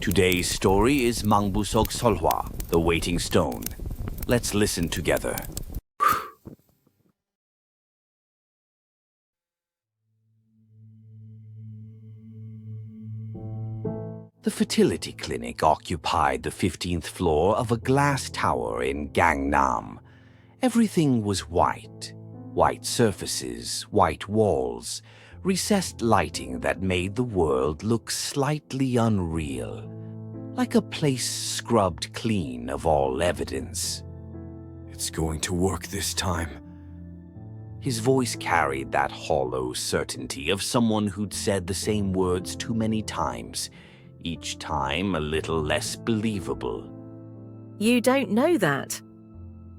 Today's story is Mangbuseok Solhwa, The Waiting Stone. Let's listen together. The fertility clinic occupied the 15th floor of a glass tower in Gangnam. Everything was white. White surfaces, white walls, recessed lighting that made the world look slightly unreal, like a place scrubbed clean of all evidence. "It's going to work this time." His voice carried that hollow certainty of someone who'd said the same words too many times, each time a little less believable. You don't know that.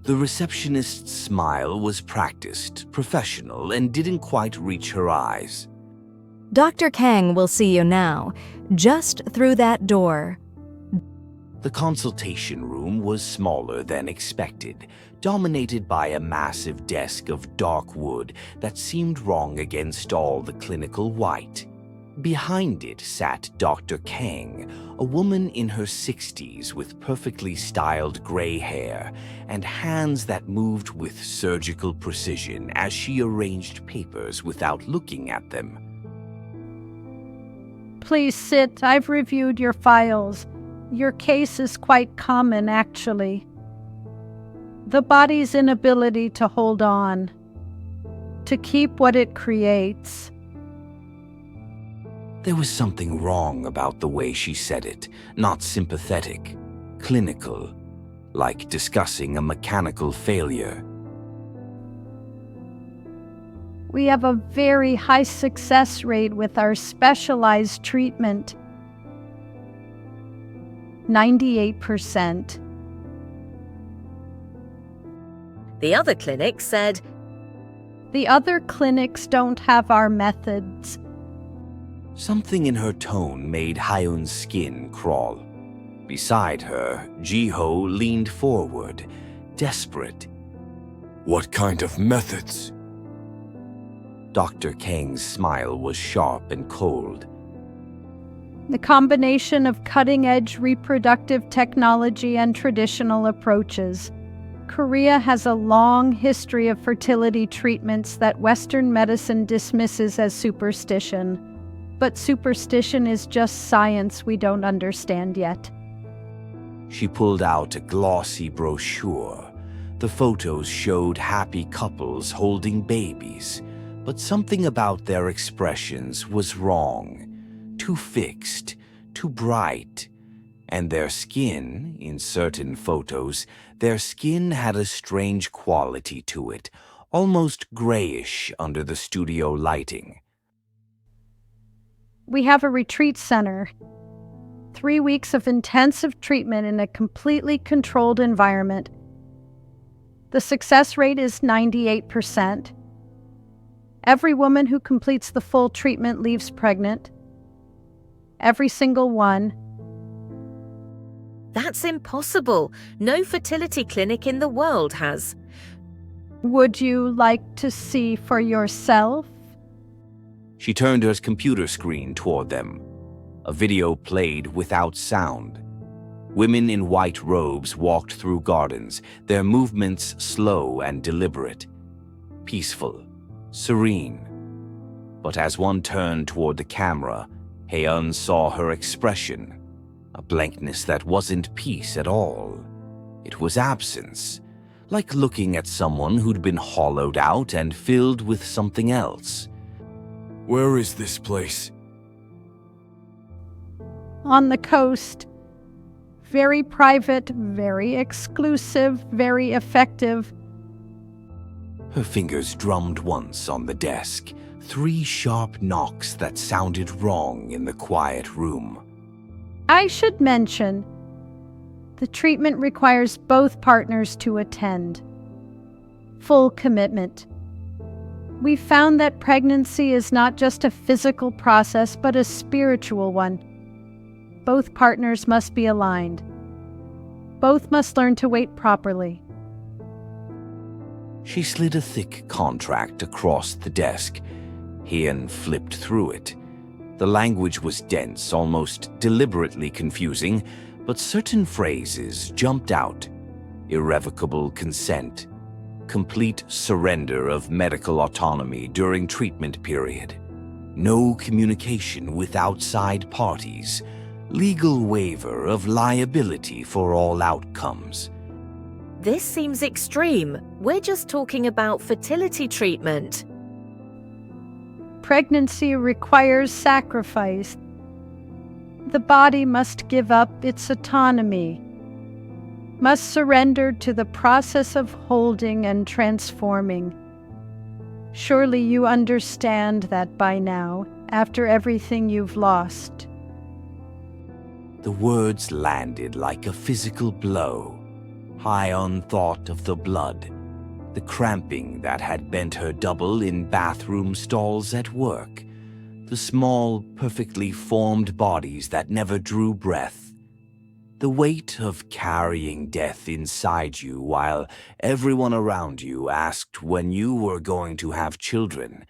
The receptionist's smile was practiced, professional, and didn't quite reach her eyes. Dr. Kang will see you now, just through that door. The consultation room was smaller than expected, dominated by a massive desk of dark wood that seemed wrong against all the clinical white. Behind it sat Dr. Kang, a woman in her 60s with perfectly styled gray hair and hands that moved with surgical precision as she arranged papers without looking at them. Please sit. I've reviewed your files. Your case is quite common, actually. The body's inability to hold on, to keep what it creates. There was something wrong about the way she said it, not sympathetic, clinical, like discussing a mechanical failure. We have a very high success rate with our specialized treatment. 98%. The other clinic said, The other clinics don't have our methods. Something in her tone made Hyun's skin crawl. Beside her, Ji-ho leaned forward, desperate. "What kind of methods?" Dr. Kang's smile was sharp and cold. The combination of cutting-edge reproductive technology and traditional approaches. Korea has a long history of fertility treatments that Western medicine dismisses as superstition. But superstition is just science we don't understand yet. She pulled out a glossy brochure. The photos showed happy couples holding babies, but something about their expressions was wrong. Too fixed, too bright. And their skin, in certain photos, their skin had a strange quality to it, almost grayish under the studio lighting. We have a retreat center. 3 weeks of intensive treatment in a completely controlled environment. The success rate is 98%. Every woman who completes the full treatment leaves pregnant. Every single one. That's impossible. No fertility clinic in the world has. Would you like to see for yourself? She turned her computer screen toward them. A video played without sound. Women in white robes walked through gardens, their movements slow and deliberate. Peaceful, serene. But as one turned toward the camera, Hyun saw her expression. A blankness that wasn't peace at all. It was absence, like looking at someone who'd been hollowed out and filled with something else. "Where is this place?" On the coast. Very private, very exclusive, very effective. Her fingers drummed once on the desk, 3 sharp knocks that sounded wrong in the quiet room. I should mention, the treatment requires both partners to attend. Full commitment. We found that pregnancy is not just a physical process, but a spiritual one. Both partners must be aligned. Both must learn to wait properly. She slid a thick contract across the desk. Hyun flipped through it. The language was dense, almost deliberately confusing, but certain phrases jumped out. Irrevocable consent, complete surrender of medical autonomy during treatment period, no communication with outside parties, legal waiver of liability for all outcomes. This seems extreme. We're just talking about fertility treatment. Pregnancy requires sacrifice. The body must give up its autonomy, must surrender to the process of holding and transforming. Surely you understand that by now, after everything you've lost. The words landed like a physical blow, high on thought of the blood, the cramping that had bent her double in bathroom stalls at work, the small, perfectly formed bodies that never drew breath, the weight of carrying death inside you while everyone around you asked when you were going to have children,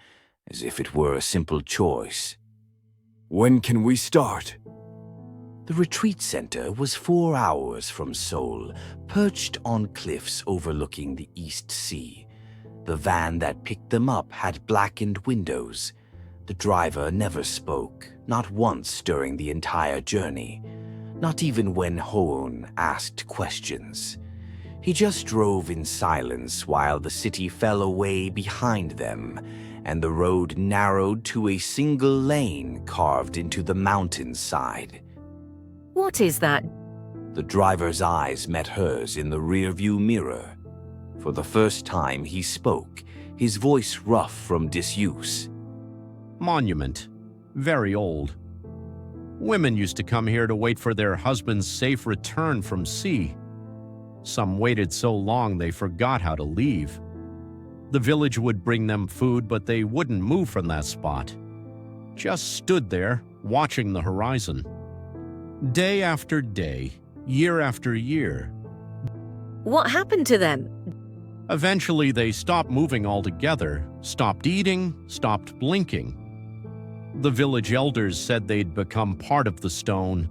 as if it were a simple choice. When can we start? The retreat center was 4 hours from Seoul, perched on cliffs overlooking the East Sea. The van that picked them up had blackened windows. The driver never spoke, not once during the entire journey, not even when Hoon asked questions. He just drove in silence while the city fell away behind them, and the road narrowed to a single lane carved into the mountainside. What is that? The driver's eyes met hers in the rearview mirror. For the first time he spoke, his voice rough from disuse. Monument. Very old. Women used to come here to wait for their husband's safe return from sea. Some waited so long they forgot how to leave. The village would bring them food, but they wouldn't move from that spot. Just stood there, watching the horizon. Day after day, year after year. What happened to them? Eventually, they stopped moving altogether, stopped eating, stopped blinking. The village elders said they'd become part of the stone,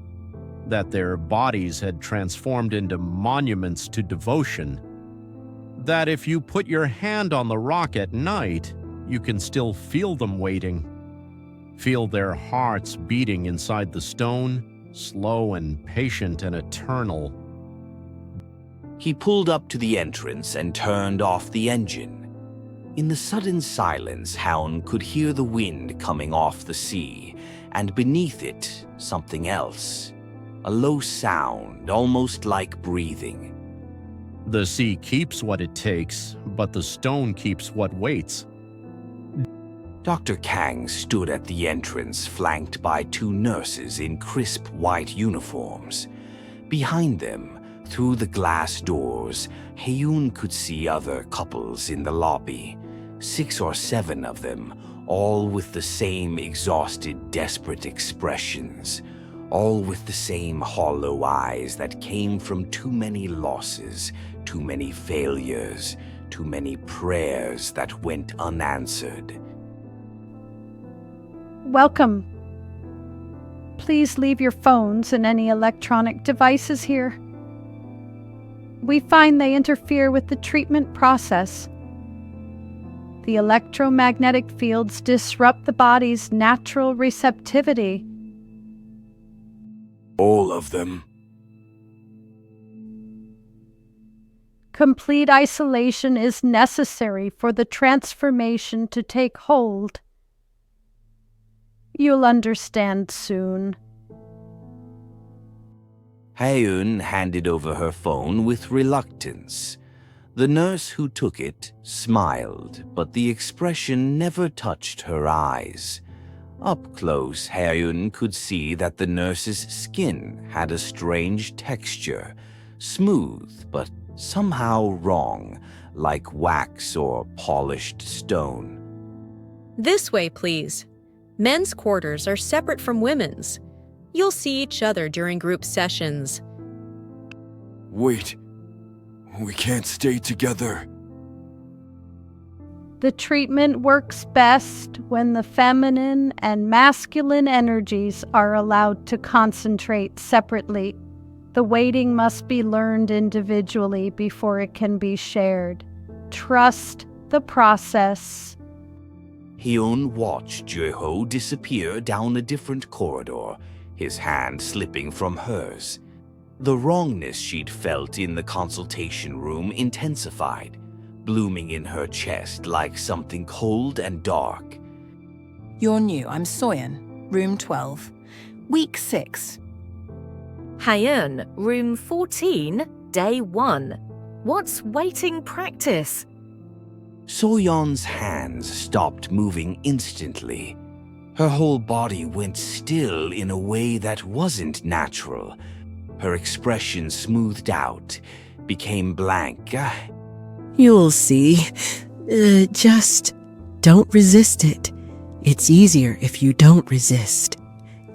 that their bodies had transformed into monuments to devotion, that if you put your hand on the rock at night, you can still feel them waiting, feel their hearts beating inside the stone, slow and patient and eternal. He pulled up to the entrance and turned off the engine. In the sudden silence, Houn could hear the wind coming off the sea, and beneath it, something else. A low sound, almost like breathing. The sea keeps what it takes, but the stone keeps what waits. Dr. Kang stood at the entrance, flanked by 2 nurses in crisp white uniforms. Behind them, through the glass doors, Haeun could see other couples in the lobby. 6 or 7 of them, all with the same exhausted, desperate expressions. All with the same hollow eyes that came from too many losses, too many failures, too many prayers that went unanswered. Welcome. Please leave your phones and any electronic devices here. We find they interfere with the treatment process. The electromagnetic fields disrupt the body's natural receptivity. All of them. Complete isolation is necessary for the transformation to take hold. You'll understand soon. Haeun handed over her phone with reluctance. The nurse who took it smiled, but the expression never touched her eyes. Up close, Haeun could see that the nurse's skin had a strange texture, smooth but somehow wrong, like wax or polished stone. This way, please. Men's quarters are separate from women's. You'll see each other during group sessions. Wait. We can't stay together. The treatment works best when the feminine and masculine energies are allowed to concentrate separately. The waiting must be learned individually before it can be shared. Trust the process. Hyun watched Jeho disappear down a different corridor, his hand slipping from hers. The wrongness she'd felt in the consultation room intensified, blooming in her chest like something cold and dark. You're new. I'm Soyeon, room 12. Week 6. Hyun, room 14, day 1. What's waiting practice? Soyeon's hands stopped moving instantly. Her whole body went still in a way that wasn't natural. Her expression smoothed out, became blank. You'll see. Just don't resist it. It's easier if you don't resist.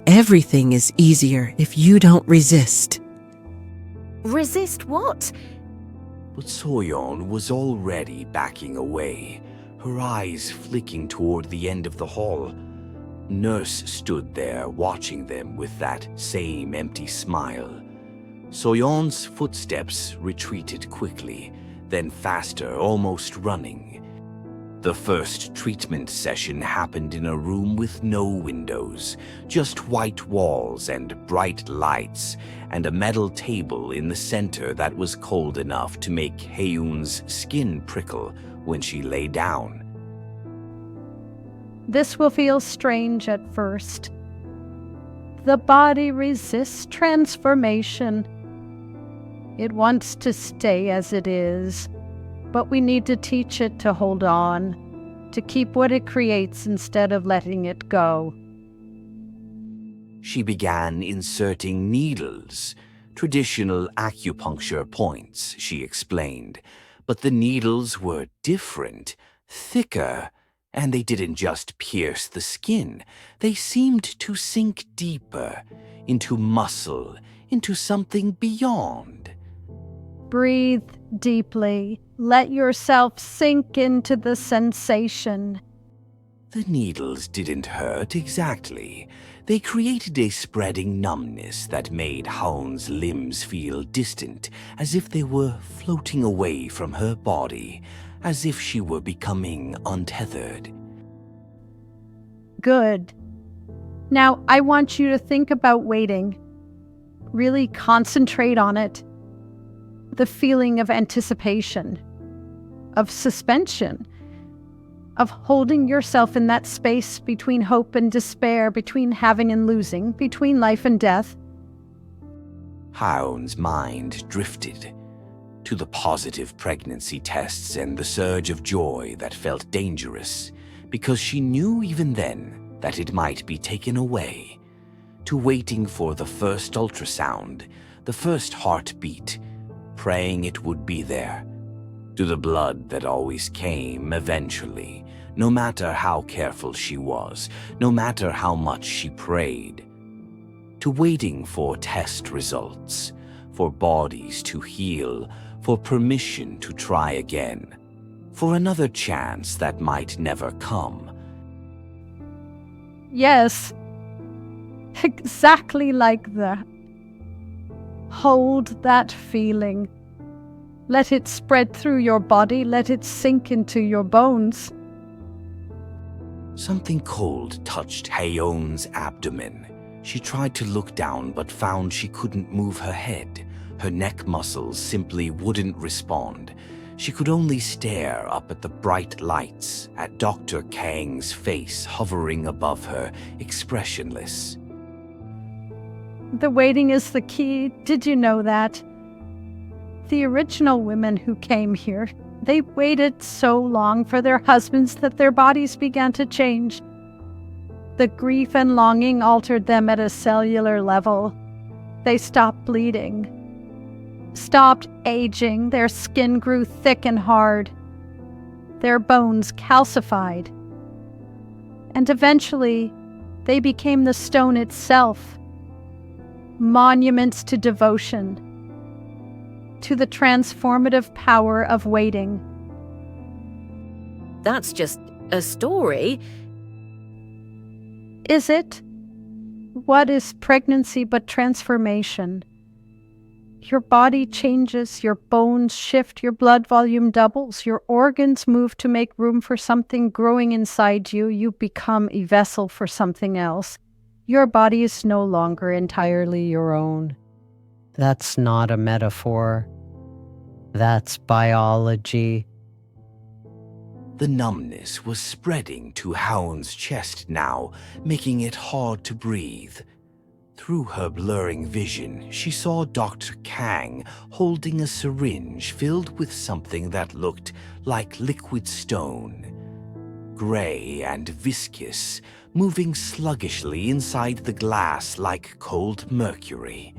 Everything is easier if you don't resist. Resist what? But Soyeon was already backing away, her eyes flicking toward the end of the hall. Nurse stood there watching them with that same empty smile. Soyeon's footsteps retreated quickly, then faster, almost running. The first treatment session happened in a room with no windows, just white walls and bright lights, and a metal table in the center that was cold enough to make Hyun's skin prickle when she lay down. This will feel strange at first. The body resists transformation. It wants to stay as it is, but we need to teach it to hold on, to keep what it creates instead of letting it go. She began inserting needles, traditional acupuncture points, she explained, but the needles were different, thicker, and they didn't just pierce the skin. They seemed to sink deeper, into muscle, into something beyond. Breathe deeply. Let yourself sink into the sensation. The needles didn't hurt exactly. They created a spreading numbness that made Hyun's limbs feel distant, as if they were floating away from her body, as if she were becoming untethered. Good. Now I want you to think about waiting. Really concentrate on it. The feeling of anticipation, of suspension, of holding yourself in that space between hope and despair, between having and losing, between life and death. Hyun's mind drifted to the positive pregnancy tests and the surge of joy that felt dangerous, because she knew even then that it might be taken away, to waiting for the first ultrasound, the first heartbeat, praying it would be there, to the blood that always came eventually, no matter how careful she was, no matter how much she prayed, to waiting for test results, for bodies to heal, for permission to try again, for another chance that might never come. Yes, exactly like that. Hold that feeling. Let it spread through your body. Let it sink into your bones. Something cold touched Hyun's abdomen. She tried to look down but found she couldn't move her head. Her neck muscles simply wouldn't respond. She could only stare up at the bright lights, at Dr. Kang's face hovering above her, expressionless. The waiting is the key. Did you know that? The original women who came here, they waited so long for their husbands that their bodies began to change. The grief and longing altered them at a cellular level. They stopped bleeding, stopped aging. Their skin grew thick and hard. Their bones calcified. And eventually, they became the stone itself. Monuments to devotion, to the transformative power of waiting. that's just a story. Is it? What is pregnancy but transformation? Your body changes, your bones shift, your blood volume doubles, your organs move to make room for something growing inside you. You become a vessel for something else. Your body is no longer entirely your own. That's not a metaphor. That's biology. The numbness was spreading to Hound's chest now, making it hard to breathe. Through her blurring vision, she saw Dr. Kang holding a syringe filled with something that looked like liquid stone. Gray and viscous, moving sluggishly inside the glass like cold mercury.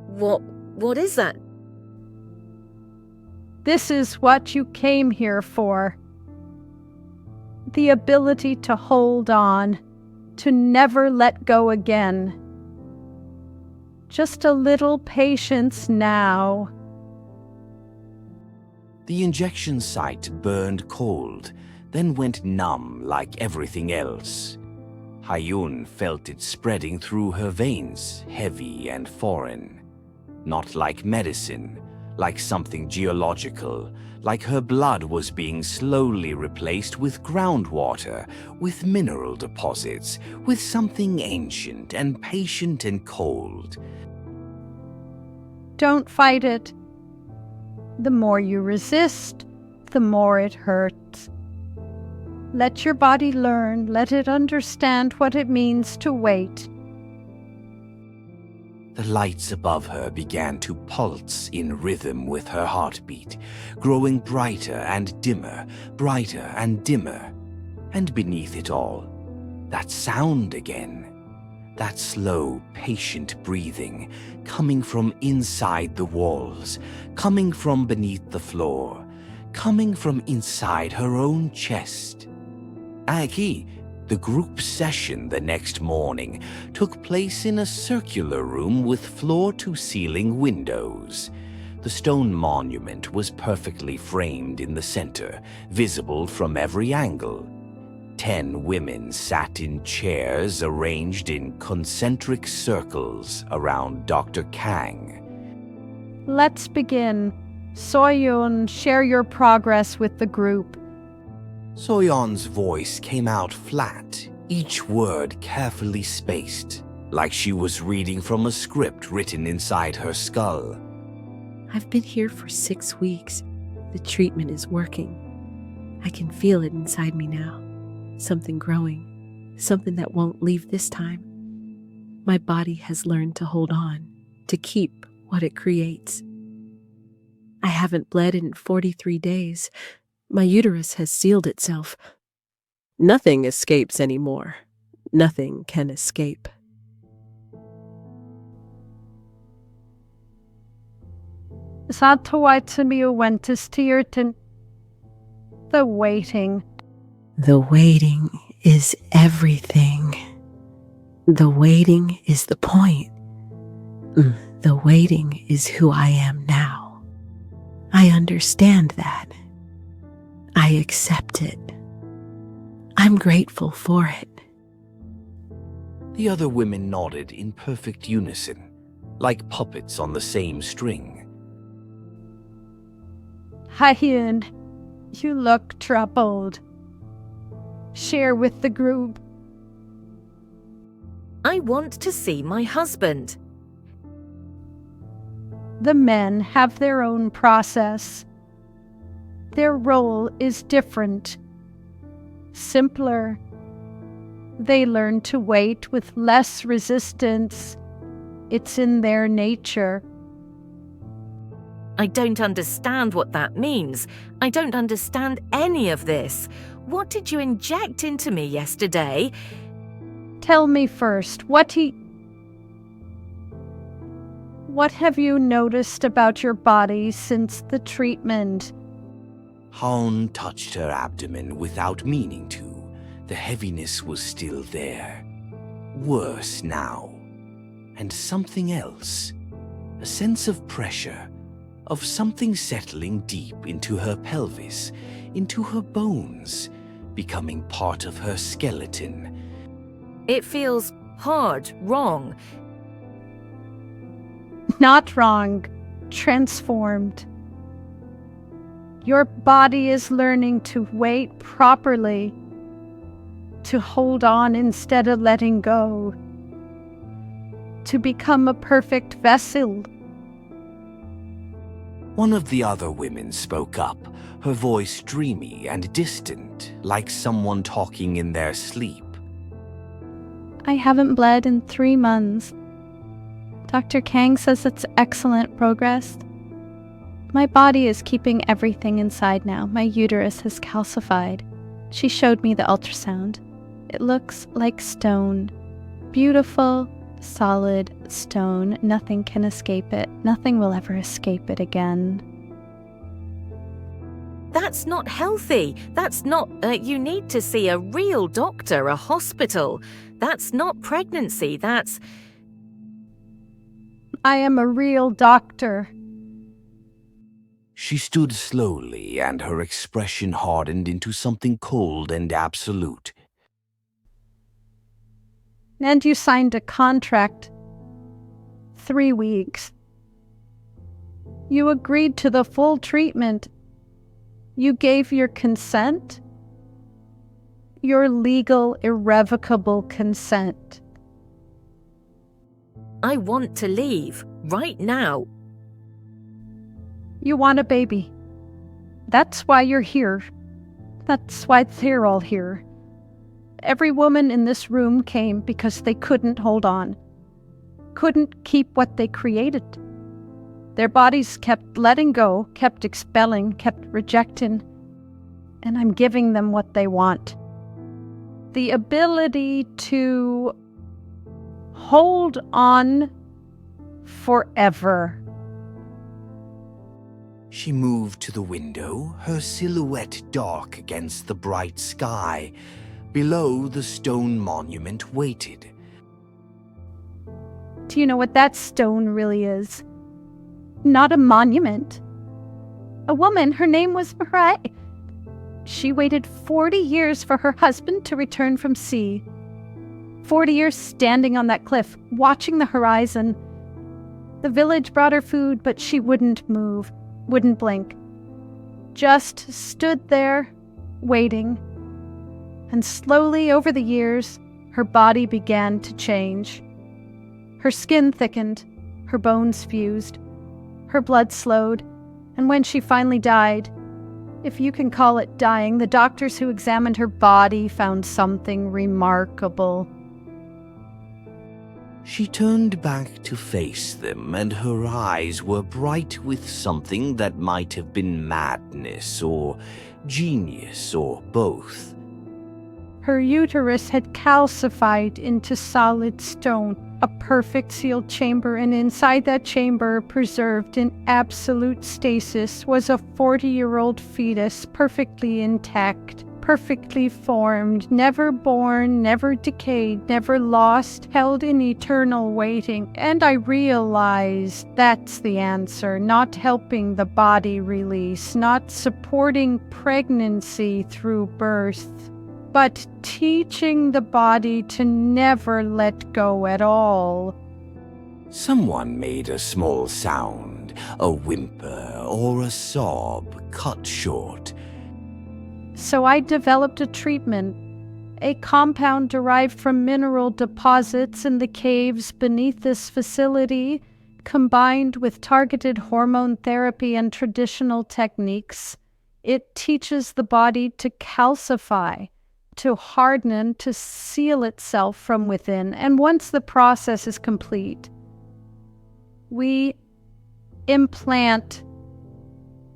What is that? This is what you came here for. The ability to hold on, to never let go again. Just a little patience now. The injection site burned cold, then went numb like everything else. Hyun felt it spreading through her veins, heavy and foreign. Not like medicine, like something geological, like her blood was being slowly replaced with groundwater, with mineral deposits, with something ancient and patient and cold. Don't fight it. The more you resist, the more it hurts. Let your body learn, let it understand what it means to wait. The lights above her began to pulse in rhythm with her heartbeat, growing brighter and dimmer, brighter and dimmer. And beneath it all, that sound again. That slow, patient breathing, coming from inside the walls, coming from beneath the floor, coming from inside her own chest. Aki, the group session the next morning took place in a circular room with floor-to-ceiling windows. The stone monument was perfectly framed in the center, visible from every angle. 10 women sat in chairs arranged in concentric circles around Dr. Kang. Let's begin. Soyeon, share your progress with the group. Soyeon's voice came out flat, each word carefully spaced, like she was reading from a script written inside her skull. I've been here for 6 weeks. The treatment is working. I can feel it inside me now. Something growing, something that won't leave this time. My body has learned to hold on, to keep what it creates. I haven't bled in 43 days. My uterus has sealed itself. Nothing escapes anymore. Nothing can escape. The waiting. The waiting is everything. The waiting is the point. The waiting is who I am now. I understand that. I accept it. I'm grateful for it. The other women nodded in perfect unison, like puppets on the same string. Hyun, you look troubled. Share with the group. I want to see my husband. The men have their own process. Their role is different, simpler. They learn to wait with less resistance. It's in their nature. I don't understand what that means. I don't understand any of this. What did you inject into me yesterday? Tell me first, what have you noticed about your body since the treatment? Haun touched her abdomen without meaning to. The heaviness was still there. Worse now. And something else. A sense of pressure, of something settling deep into her pelvis, into her bones, becoming part of her skeleton. It feels hard, wrong. Not wrong, transformed. Your body is learning to wait properly, to hold on instead of letting go, to become a perfect vessel. One of the other women spoke up, her voice dreamy and distant, like someone talking in their sleep. I haven't bled in 3 months. Dr. Kang says it's excellent progress. My body is keeping everything inside now. My uterus has calcified. She showed me the ultrasound. It looks like stone. Beautiful, solid stone. Nothing can escape it. Nothing will ever escape it again. That's not healthy. That's not, you need to see a real doctor, a hospital. That's not pregnancy, that's... I am a real doctor. She stood slowly, and her expression hardened into something cold and absolute. And you signed a contract. 3 weeks. You agreed to the full treatment. You gave your consent. Your legal, irrevocable consent. I want to leave, right now. You want a baby. That's why you're here. That's why they're all here. Every woman in this room came because they couldn't hold on. Couldn't keep what they created. Their bodies kept letting go, kept expelling, kept rejecting. And I'm giving them what they want. The ability to hold on forever. She moved to the window, her silhouette dark against the bright sky. Below, the stone monument waited. Do you know what that stone really is? Not a monument. A woman, her name was Mariah. She waited 40 years for her husband to return from sea. 40 years standing on that cliff, watching the horizon. The village brought her food, but she wouldn't move, wouldn't blink. Just stood there, waiting. And slowly over the years, her body began to change. Her skin thickened, her bones fused, her blood slowed, and when she finally died, if you can call it dying, the doctors who examined her body found something remarkable. She turned back to face them, and her eyes were bright with something that might have been madness or genius or both. Her uterus had calcified into solid stone, a perfect sealed chamber, and inside that chamber, preserved in absolute stasis, was a 40-year-old fetus, perfectly intact, perfectly formed, never born, never decayed, never lost, held in eternal waiting. And I realized that's the answer, not helping the body release, not supporting pregnancy through birth, but teaching the body to never let go at all. Someone made a small sound, a whimper or a sob cut short. So I developed a treatment, a compound derived from mineral deposits in the caves beneath this facility, combined with targeted hormone therapy and traditional techniques. It teaches the body to calcify, to harden, to seal itself from within. And once the process is complete, we implant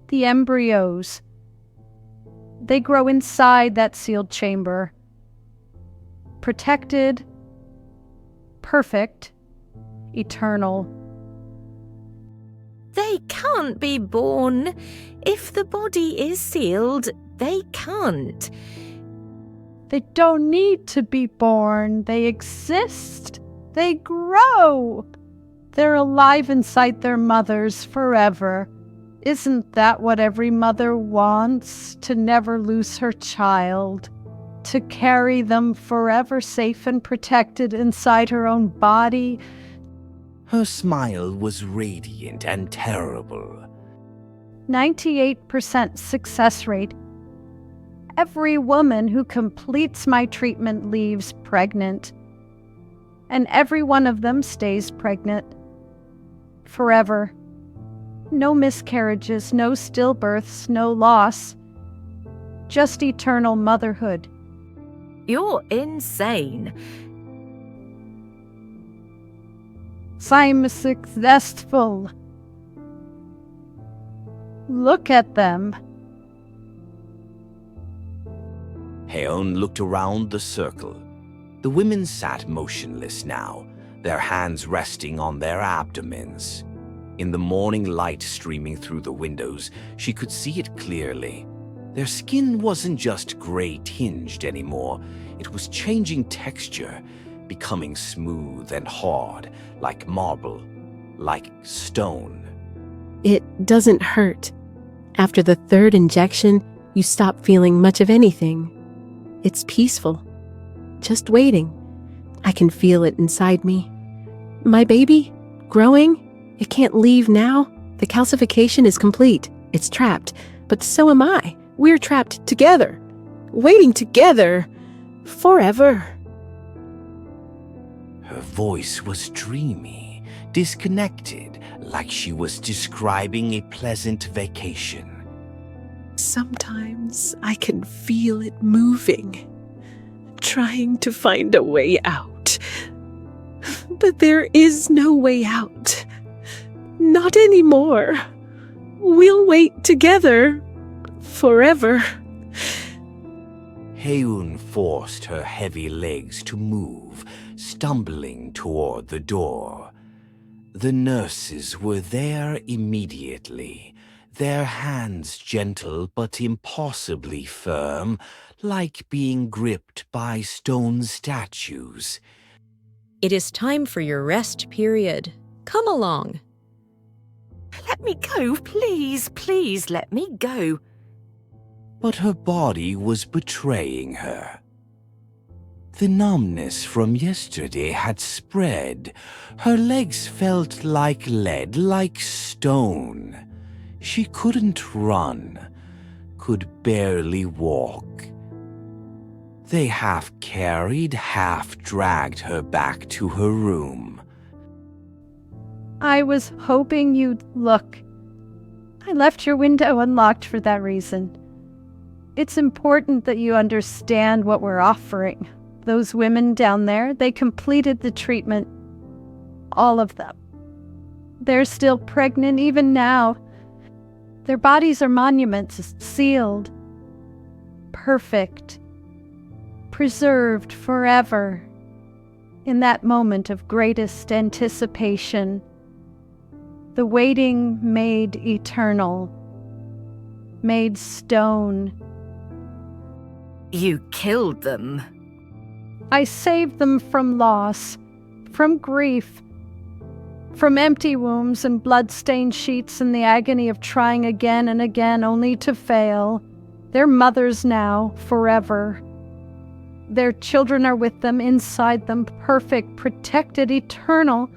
the embryos. They grow inside that sealed chamber, protected, perfect, eternal. They can't be born. If the body is sealed, they can't. They don't need to be born. They exist. They grow. They're alive inside their mothers forever. Isn't that what every mother wants? To never lose her child, to carry them forever safe and protected inside her own body. Her smile was radiant and terrible. 98% success rate. Every woman who completes my treatment leaves pregnant, and every one of them stays pregnant forever. No miscarriages, no stillbirths, no loss, just eternal motherhood. You're insane. I'm successful. Look at them. Heon looked around the circle. The women sat motionless now, their hands resting on their abdomens. In the morning light streaming through the windows, she could see it clearly. Their skin wasn't just gray-tinged anymore. It was changing texture, becoming smooth and hard, like marble, like stone. It doesn't hurt. After the third injection, you stop feeling much of anything. It's peaceful. Just waiting. I can feel it inside me. My baby, growing, it can't leave now. The calcification is complete. It's trapped. But so am I. We're trapped together. Waiting together. Forever. Her voice was dreamy, disconnected, like she was describing a pleasant vacation. Sometimes I can feel it moving, trying to find a way out. But there is no way out. Not anymore. We'll wait together. Forever. Heun forced her heavy legs to move, stumbling toward the door. The nurses were there immediately, their hands gentle but impossibly firm, like being gripped by stone statues. It is time for your rest period. Come along. Let me go, please, please let me go. But her body was betraying her. The numbness from yesterday had spread. Her legs felt like lead, like stone. She couldn't run, could barely walk. They half carried, half dragged her back to her room. I was hoping you'd look. I left your window unlocked for that reason. It's important that you understand what we're offering. Those women down there, they completed the treatment. All of them. They're still pregnant even now. Their bodies are monuments, sealed. Perfect. Preserved forever. In that moment of greatest anticipation. The waiting made eternal. Made stone. You killed them. I saved them from loss, from grief, from empty wombs and blood-stained sheets and the agony of trying again and again only to fail. They're mothers now, forever. Their children are with them, inside them, perfect, protected, eternal.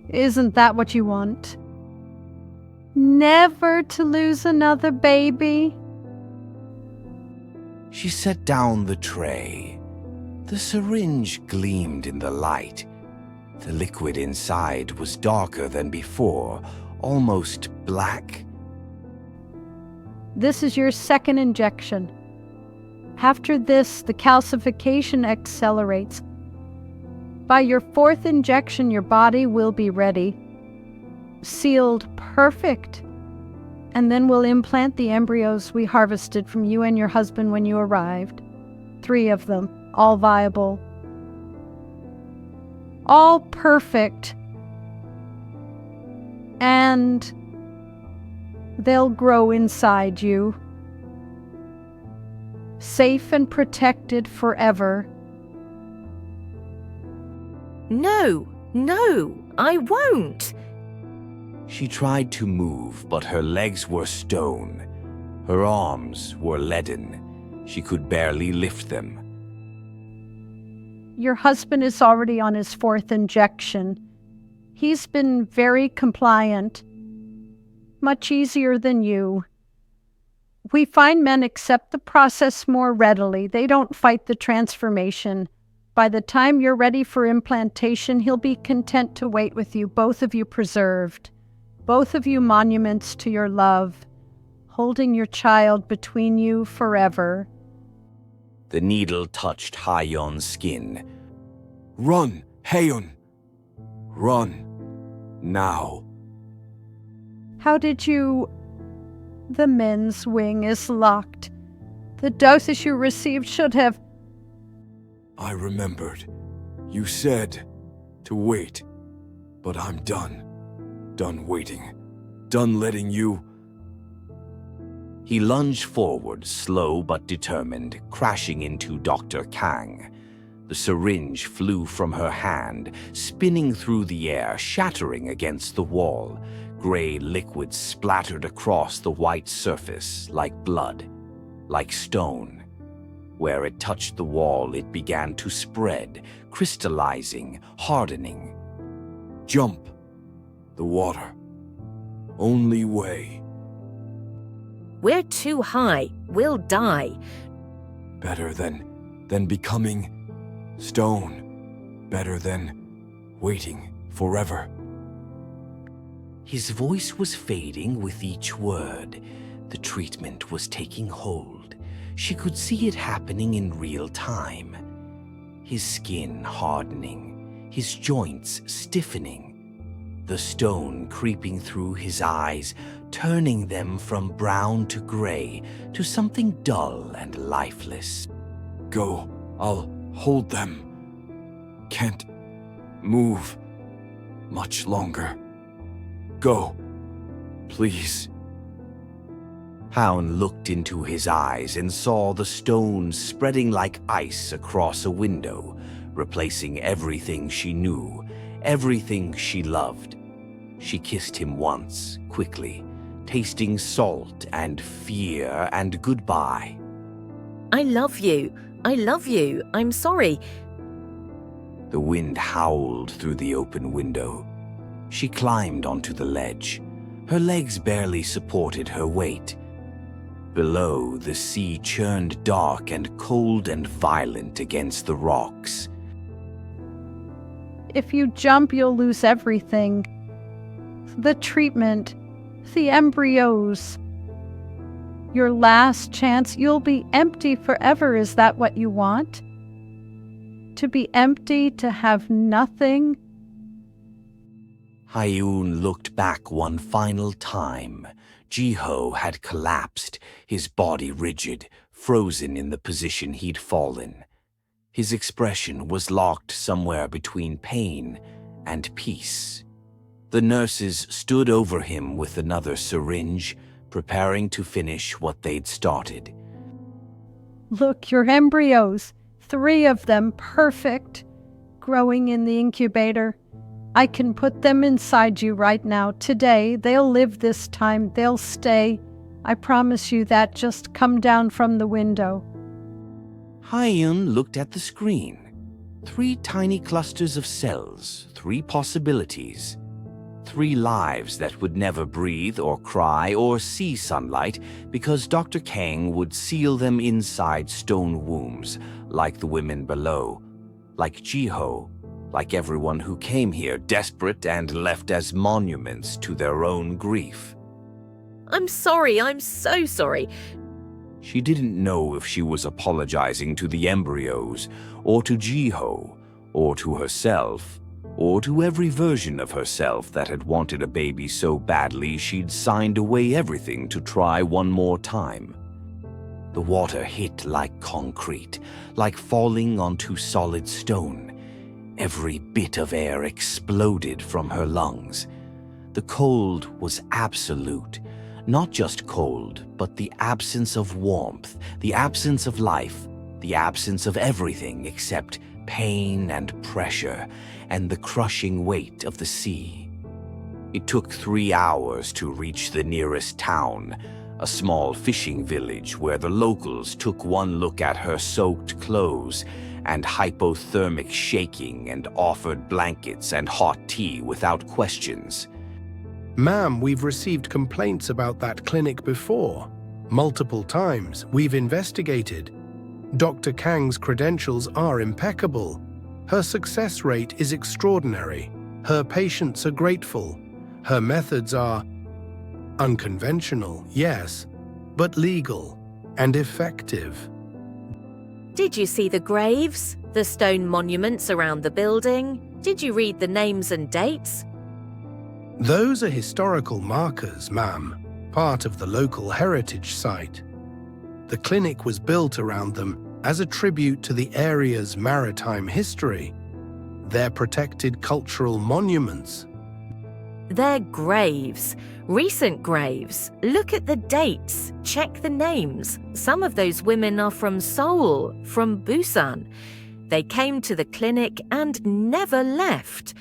Isn't that what you want? Never to lose another baby? She set down the tray. The syringe gleamed in the light. The liquid inside was darker than before, almost black. This is your second injection. After this, the calcification accelerates. By your fourth injection, your body will be ready. Sealed perfect. And then we'll implant the embryos we harvested from you and your husband when you arrived. 3 of them, all viable. All perfect. And they'll grow inside you. Safe and protected forever. No, I won't. She tried to move, but her legs were stone. Her arms were leaden. She could barely lift them. Your husband is already on his 4th injection. He's been very compliant, much easier than you. We find men accept the process more readily. They don't fight the transformation. By the time you're ready for implantation, he'll be content to wait with you, both of you preserved, both of you monuments to your love, holding your child between you forever. The needle touched Haeyeon's skin. Run, Haeyeon. Run. Now. How did you... The men's wing is locked. The doses you received should have... I remembered. You said to wait, but I'm done. Done waiting. Done letting you... He lunged forward, slow but determined, crashing into Dr. Kang. The syringe flew from her hand, spinning through the air, shattering against the wall. Gray liquid splattered across the white surface like blood, like stone. Where it touched the wall, it began to spread, crystallizing, hardening. Jump. The water. Only way. We're too high. We'll die. Better than becoming stone. Better than waiting forever. His voice was fading with each word. The treatment was taking hold. She could see it happening in real time. His skin hardening, his joints stiffening, the stone creeping through his eyes, turning them from brown to gray to something dull and lifeless. Go, I'll hold them. Can't move much longer. Go, please. Haeyeon looked into his eyes and saw the stone spreading like ice across a window, replacing everything she knew, everything she loved. She kissed him once, quickly, tasting salt and fear and goodbye. I love you. I love you. I'm sorry. The wind howled through the open window. She climbed onto the ledge. Her legs barely supported her weight. Below, the sea churned dark and cold and violent against the rocks. If you jump, you'll lose everything. The treatment, the embryos. Your last chance, you'll be empty forever. Is that what you want? To be empty, to have nothing? Haeyeon looked back one final time. Jiho had collapsed, his body rigid, frozen in the position he'd fallen. His expression was locked somewhere between pain and peace. The nurses stood over him with another syringe, preparing to finish what they'd started. Look, your embryos, 3 of them, perfect, growing in the incubator. I can put them inside you right now. Today, they'll live this time. They'll stay. I promise you that. Just come down from the window. Haeyeon looked at the screen. 3 tiny clusters of cells, 3 possibilities. 3 lives that would never breathe or cry or see sunlight because Dr. Kang would seal them inside stone wombs, like the women below, like Jiho, like everyone who came here desperate and left as monuments to their own grief. I'm sorry. I'm so sorry. She didn't know if she was apologizing to the embryos, or to Jiho, or to herself, or to every version of herself that had wanted a baby so badly she'd signed away everything to try one more time. The water hit like concrete, like falling onto solid stone. Every bit of air exploded from her lungs. The cold was absolute. Not just cold, but the absence of warmth, the absence of life, the absence of everything except pain and pressure and the crushing weight of the sea. It took 3 hours to reach the nearest town, a small fishing village where the locals took one look at her soaked clothes and hypothermic shaking and offered blankets and hot tea without questions. Ma'am, we've received complaints about that clinic before. Multiple times, we've investigated. Dr. Kang's credentials are impeccable. Her success rate is extraordinary. Her patients are grateful. Her methods are unconventional, yes, but legal and effective. Did you see the graves? The stone monuments around the building? Did you read the names and dates? Those are historical markers, ma'am, part of the local heritage site. The clinic was built around them as a tribute to the area's maritime history. They're protected cultural monuments. They're graves. Recent graves. Look at the dates. Check the names. Some of those women are from Seoul, from Busan. They came to the clinic and never left.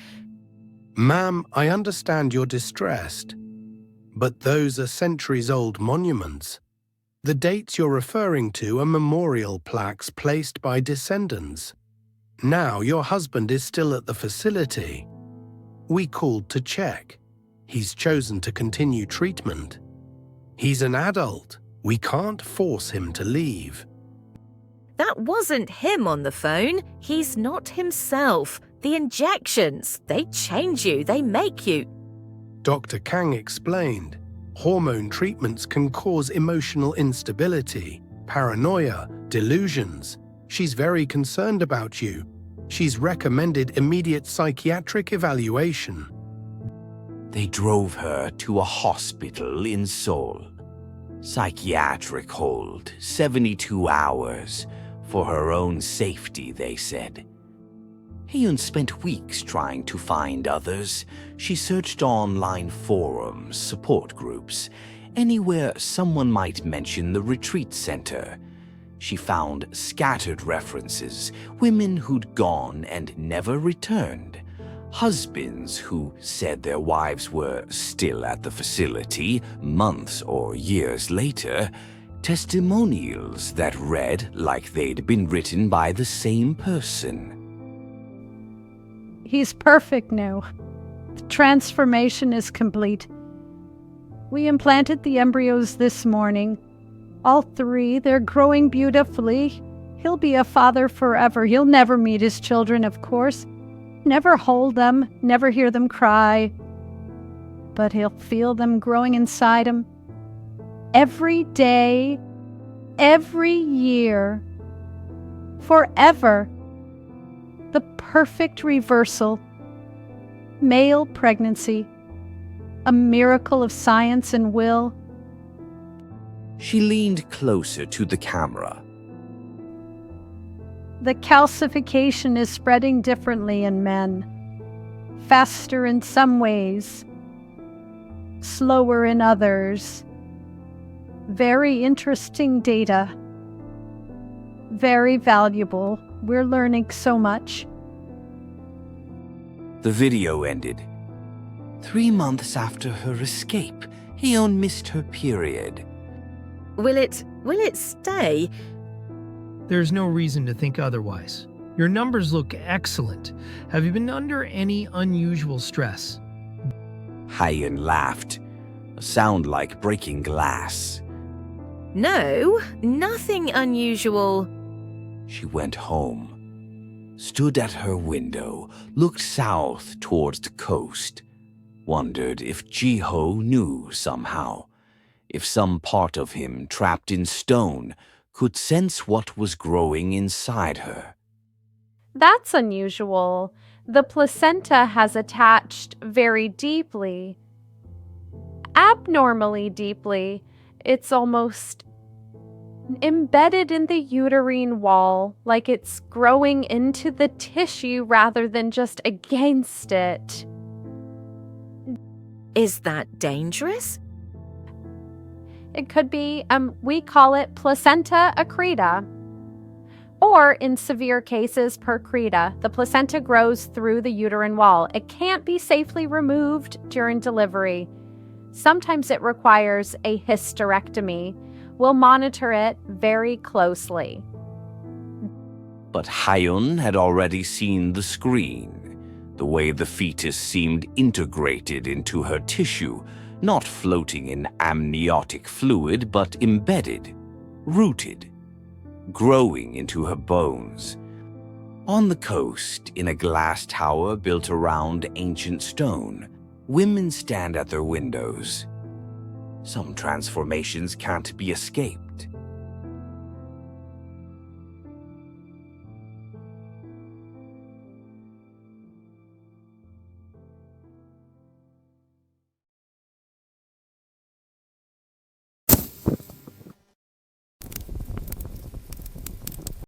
Ma'am, I understand you're distressed, but those are centuries-old monuments. The dates you're referring to are memorial plaques placed by descendants. Now your husband is still at the facility. We called to check. He's chosen to continue treatment. He's an adult. We can't force him to leave. That wasn't him on the phone. He's not himself. The injections, they change you, they make you. Dr. Kang explained, hormone treatments can cause emotional instability, paranoia, delusions. She's very concerned about you. She's recommended immediate psychiatric evaluation. They drove her to a hospital in Seoul. Psychiatric hold, 72 hours. For her own safety, they said. Hyun spent weeks trying to find others. She searched online forums, support groups, anywhere someone might mention the retreat center. She found scattered references, women who'd gone and never returned, husbands who said their wives were still at the facility months or years later, testimonials that read like they'd been written by the same person. He's perfect now. The transformation is complete. We implanted the embryos this morning. All 3, they're growing beautifully. He'll be a father forever. He'll never meet his children, of course. Never hold them, never hear them cry. But he'll feel them growing inside him. Every day, every year, forever. The perfect reversal. Male pregnancy. A miracle of science and will. She leaned closer to the camera. The calcification is spreading differently in men. Faster in some ways. Slower in others. Very interesting data. Very valuable. We're learning so much. The video ended. 3 months after her escape, Hyun missed her period. Will it stay? There's no reason to think otherwise. Your numbers look excellent. Have you been under any unusual stress? Hyun laughed, a sound like breaking glass. No, nothing unusual. She went home, stood at her window, looked south towards the coast, wondered if Jiho knew somehow, if some part of him trapped in stone could sense what was growing inside her. That's unusual. The placenta has attached very deeply. Abnormally deeply. It's almost embedded in the uterine wall, like it's growing into the tissue rather than just against it. Is that dangerous? It could be, we call it placenta accreta. Or, in severe cases, per creta, the placenta grows through the uterine wall. It can't be safely removed during delivery. Sometimes it requires a hysterectomy. We'll monitor it very closely. But Hyun had already seen the screen, the way the fetus seemed integrated into her tissue, not floating in amniotic fluid, but embedded, rooted, growing into her bones. On the coast, in a glass tower built around ancient stone, women stand at their windows. Some transformations can't be escaped.